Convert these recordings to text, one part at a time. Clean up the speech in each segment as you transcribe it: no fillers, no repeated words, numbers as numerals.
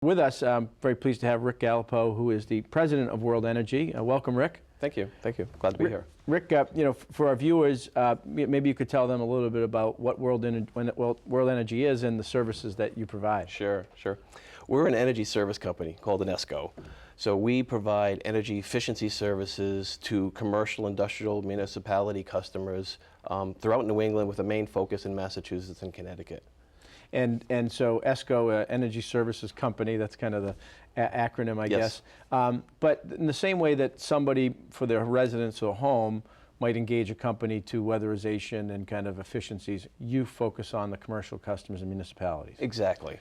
With us, I'm very pleased to have Rick Galipeau, who is the president of World Energy. Welcome, Rick. Thank you. Thank you. Glad to be here. Rick, for our viewers, maybe you could tell them a little bit about what World Energy is and the services that you provide. Sure. We're an energy service company called an ESCO. So we provide energy efficiency services to commercial, industrial, municipality customers throughout New England with a main focus in Massachusetts and Connecticut. And so ESCO, Energy Services Company, that's kind of the acronym, I guess. But in the same way that somebody for their residence or home might engage a company to weatherization and kind of efficiencies, you focus on the commercial customers and municipalities. Exactly.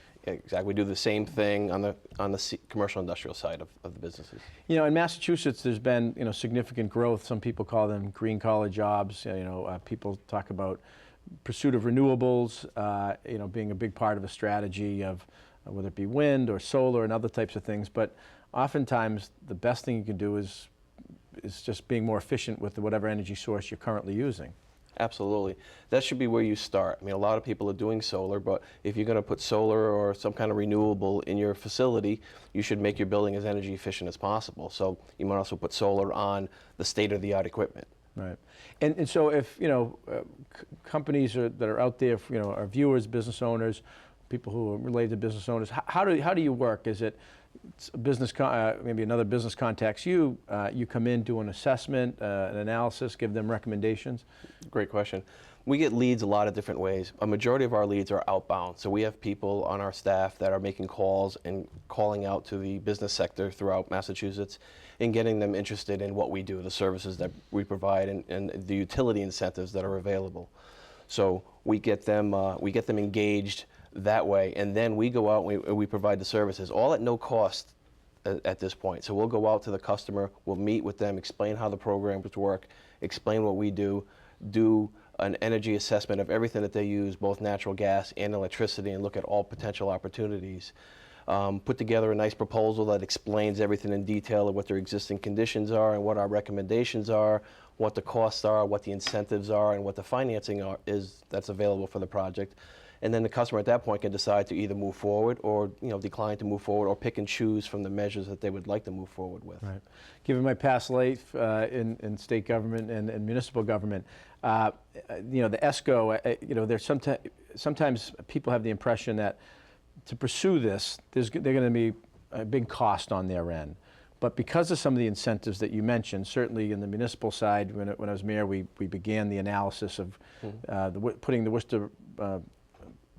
We do the same thing on the commercial industrial side of the businesses. In Massachusetts, there's been significant growth. Some people call them green collar jobs. People talk about pursuit of renewables, being a big part of a strategy of whether it be wind or solar and other types of things. But oftentimes, the best thing you can do is just being more efficient with whatever energy source you're currently using. Absolutely. That should be where you start. I mean, a lot of people are doing solar, but if you're going to put solar or some kind of renewable in your facility, you should make your building as energy efficient as possible. So you might also put solar on the state-of-the-art equipment. Right. And so if, companies that are out there, are viewers, business owners, people who are related to business owners, how do you work? Is it a business, maybe another business contacts you, you come in, do an assessment, an analysis, give them recommendations? Great question. We get leads a lot of different ways. A majority of our leads are outbound. So we have people on our staff that are making calls and calling out to the business sector throughout Massachusetts and getting them interested in what we do, the services that we provide, and the utility incentives that are available. So we get them engaged that way, and then we go out and we provide the services, all at no cost at this point. So we'll go out to the customer, we'll meet with them, explain how the programs work, explain what we do an energy assessment of everything that they use, both natural gas and electricity, and look at all potential opportunities. Put together a nice proposal that explains everything in detail of what their existing conditions are and what our recommendations are, what the costs are, what the incentives are, and what the financing is that's available for the project. And then the customer at that point can decide to either move forward or decline to move forward, or pick and choose from the measures that they would like to move forward with. Right. Given my past life in state government and municipal government, the ESCO, there's sometimes people have the impression that to pursue this, they're going to be a big cost on their end. But because of some of the incentives that you mentioned, certainly in the municipal side, when I was mayor, we began the analysis of putting the Worcester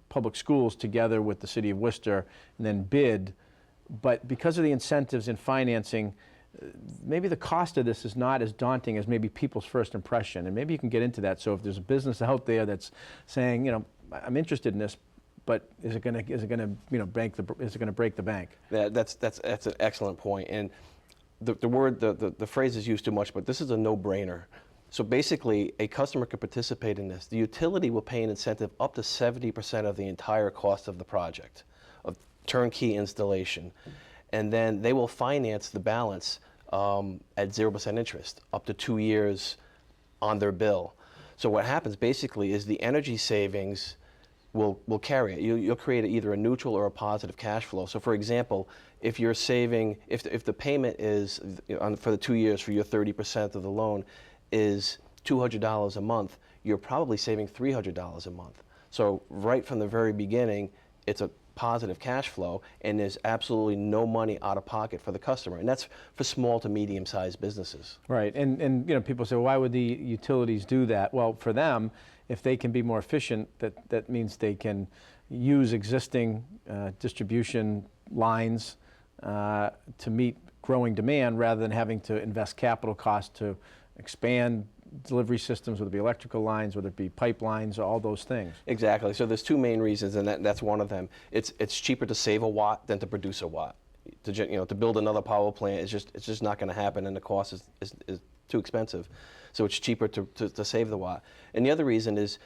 public schools together with the city of Worcester and then bid. But because of the incentives in financing, maybe the cost of this is not as daunting as maybe people's first impression. And maybe you can get into that. So if there's a business out there that's saying, I'm interested in this, but is it going to break the bank? That's an excellent point. And the phrase is used too much, but this is a no-brainer. So basically, a customer could participate in this. The utility will pay an incentive up to 70% of the entire cost of the project, of turnkey installation. And then they will finance the balance at 0% interest, up to 2 years on their bill. So what happens basically is the energy savings will carry it. You'll create either a neutral or a positive cash flow. So for example, if you're saving, if the payment is, for the 2 years for your 30% of the loan, is $200 a month, you're probably saving $300 a month. So right from the very beginning, it's a positive cash flow, and there's absolutely no money out of pocket for the customer. And that's for small to medium-sized businesses. Right, and people say, well, why would the utilities do that? Well, for them, if they can be more efficient, that means they can use existing distribution lines to meet growing demand rather than having to invest capital costs to expand delivery systems, whether it be electrical lines, whether it be pipelines, all those things. Exactly. So there's two main reasons, and that's one of them. It's cheaper to save a watt than to produce a watt. To build another power plant it's just not going to happen, and the cost is too expensive. So it's cheaper to save the watt. And the other reason is,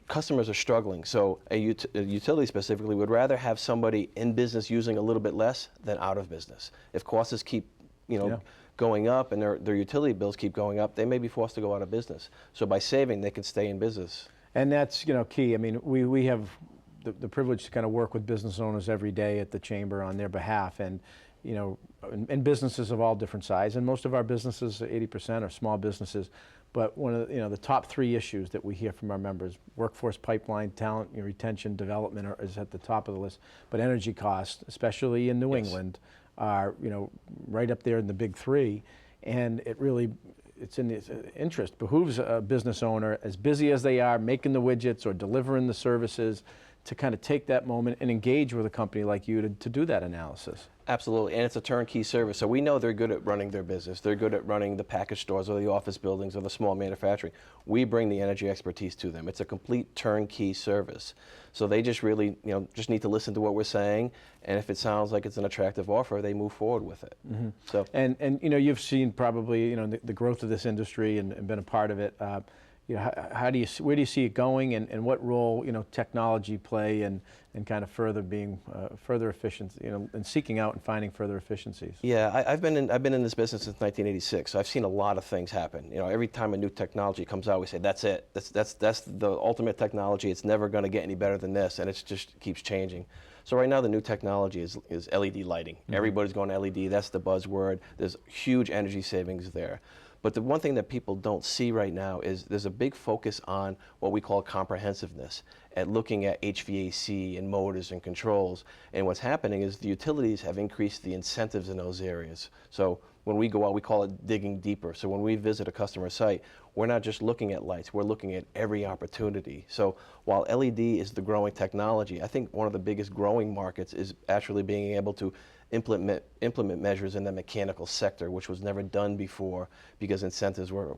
customers are struggling. So a utility specifically would rather have somebody in business using a little bit less than out of business. If costs keep, going up and their utility bills keep going up, they may be forced to go out of business. So by saving, they can stay in business. And that's key. I mean, we have the privilege to kind of work with business owners every day at the chamber on their behalf, and and businesses of all different sizes. And most of our businesses, 80%, are small businesses. But one of the top 3 issues that we hear from our members: workforce pipeline, talent retention, development is at the top of the list. But energy costs, especially in New England, are right up there in the big 3. And it's in the interest, behooves a business owner, as busy as they are making the widgets or delivering the services, to kind of take that moment and engage with a company like you to do that analysis. Absolutely, and it's a turnkey service, so we know they're good at running their business. They're good at running the package stores or the office buildings or the small manufacturing. We bring the energy expertise to them. It's a complete turnkey service. So they just really, just need to listen to what we're saying, and if it sounds like it's an attractive offer, they move forward with it. Mm-hmm. So, and you've seen probably the growth of this industry and been a part of it. Where do you see it going, and what role technology play and kind of further efficiency, and seeking out and finding further efficiencies? Yeah, I've been in this business since 1986, so I've seen a lot of things happen. Every time a new technology comes out, we say that's it. That's the ultimate technology. It's never going to get any better than this, and it just keeps changing. So right now the new technology is LED lighting. Mm-hmm. Everybody's going to LED. That's the buzzword. There's huge energy savings there. But the one thing that people don't see right now is there's a big focus on what we call comprehensiveness, at looking at HVAC and motors and controls. And what's happening is the utilities have increased the incentives in those areas. So when we go out, we call it digging deeper. So when we visit a customer site, we're not just looking at lights, we're looking at every opportunity. So while LED is the growing technology, I think one of the biggest growing markets is actually being able to implement measures in the mechanical sector, which was never done before because incentives were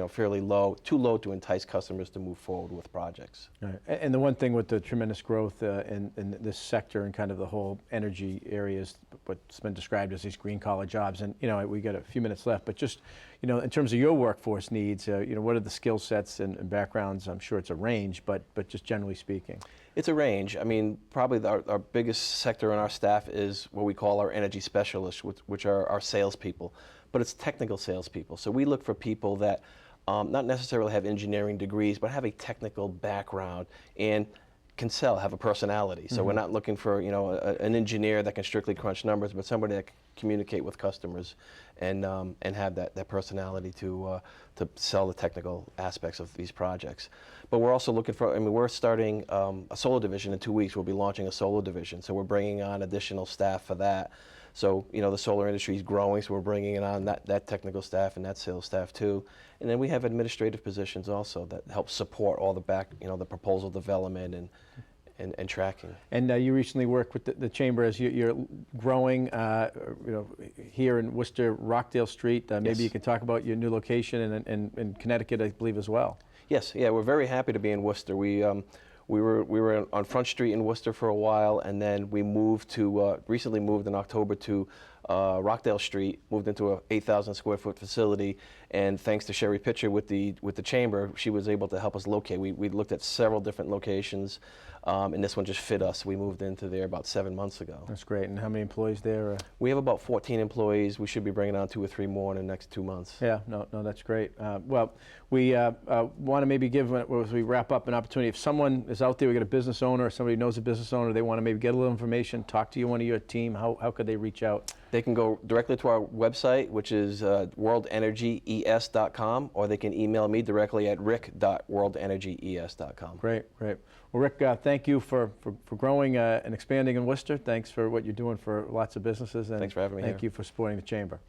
fairly low, too low to entice customers to move forward with projects. Right. And the one thing with the tremendous growth in this sector and kind of the whole energy areas, what's been described as these green collar jobs, and we got a few minutes left, but just in terms of your workforce needs, what are the skill sets and backgrounds? I'm sure it's a range, but just generally speaking. It's a range. I mean, probably our biggest sector in our staff is what we call our energy specialists, which are our salespeople, but it's technical salespeople. So we look for people that not necessarily have engineering degrees, but have a technical background and can sell, have a personality. So we're not looking for an engineer that can strictly crunch numbers, but somebody that can communicate with customers and have that personality to sell the technical aspects of these projects. But we're also looking for, we're starting a solar division in 2 weeks. We'll be launching a solar division, so we're bringing on additional staff for that. So the solar industry is growing, so we're bringing on that technical staff and that sales staff too. And then we have administrative positions also that help support all the the proposal development and tracking. And you recently worked with the chamber as you're growing, here in Worcester, Rockdale Street. Maybe Yes. you can talk about your new location in Connecticut, I believe, as well. Yes, yeah, we're very happy to be in Worcester. We were on Front Street in Worcester for a while, and then we recently moved in October to Rockdale Street, moved into a 8,000 square foot facility, and thanks to Sherry Pitcher with the chamber, she was able to help us locate. We looked at several different locations, and this one just fit us. We moved into there about 7 months ago. That's great. And how many employees there? We have about 14 employees. We should be bringing on 2 or 3 more in the next 2 months. Yeah, no, that's great. Well, we want to maybe give, as we wrap up, an opportunity. If someone is out there, we got a business owner, or somebody knows a business owner, they want to maybe get a little information, talk to you, one of your team, how could they reach out? They can go directly to our website, which is worldenergyes.com, or they can email me directly at rick.worldenergyes.com. Great. Well, Rick, thank you for growing and expanding in Worcester. Thanks for what you're doing for lots of businesses. And thanks for having me Thank here. you for supporting the chamber.